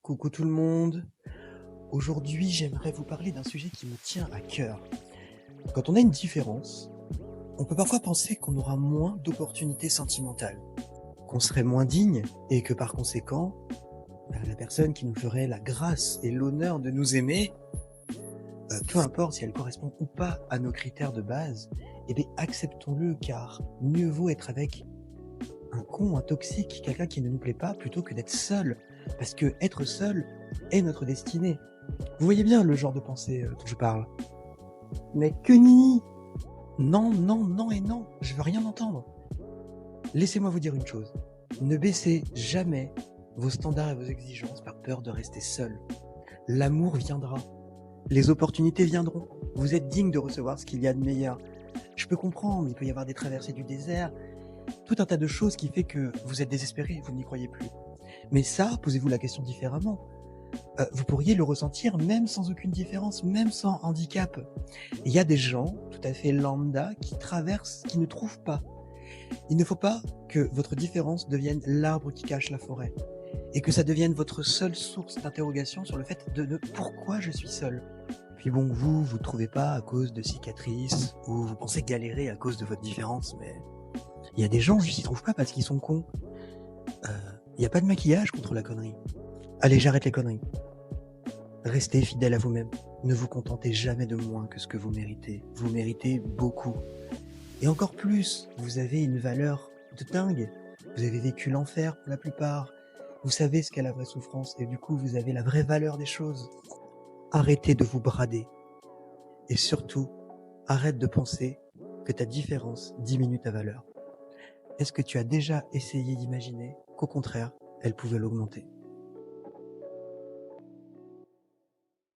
Coucou tout le monde. Aujourd'hui, j'aimerais vous parler d'un sujet qui me tient à cœur. Quand on a une différence, on peut parfois penser qu'on aura moins d'opportunités sentimentales, qu'on serait moins digne et que par conséquent, la personne qui nous ferait la grâce et l'honneur de nous aimer, peu importe si elle correspond ou pas à nos critères de base, eh bien acceptons-le car mieux vaut être avec un con, un toxique, quelqu'un qui ne nous plaît pas plutôt que d'être seul. Parce que être seul est notre destinée. Vous voyez bien le genre de pensée dont je parle. Mais que nenni! Non, non, non et non, je veux rien entendre. Laissez-moi vous dire une chose. Ne baissez jamais vos standards et vos exigences par peur de rester seul. L'amour viendra. Les opportunités viendront. Vous êtes digne de recevoir ce qu'il y a de meilleur. Je peux comprendre, il peut y avoir des traversées du désert, tout un tas de choses qui fait que vous êtes désespéré, vous n'y croyez plus. Mais ça, posez-vous la question différemment. Vous pourriez le ressentir même sans aucune différence, même sans handicap. Il y a des gens tout à fait lambda qui traversent, qui ne trouvent pas. Il ne faut pas que votre différence devienne l'arbre qui cache la forêt et que ça devienne votre seule source d'interrogation sur le fait de pourquoi je suis seul. Puis bon, vous ne trouvez pas à cause de cicatrices ou vous pensez galérer à cause de votre différence, mais il y a des gens qui s'y trouvent pas parce qu'ils sont cons. Il n'y a pas de maquillage contre la connerie. Allez, j'arrête les conneries. Restez fidèle à vous-même. Ne vous contentez jamais de moins que ce que vous méritez. Vous méritez beaucoup. Et encore plus, vous avez une valeur de dingue. Vous avez vécu l'enfer pour la plupart. Vous savez ce qu'est la vraie souffrance et du coup, vous avez la vraie valeur des choses. Arrêtez de vous brader. Et surtout, arrête de penser que ta différence diminue ta valeur. Est-ce que tu as déjà essayé d'imaginer qu'au contraire, elle pouvait l'augmenter ?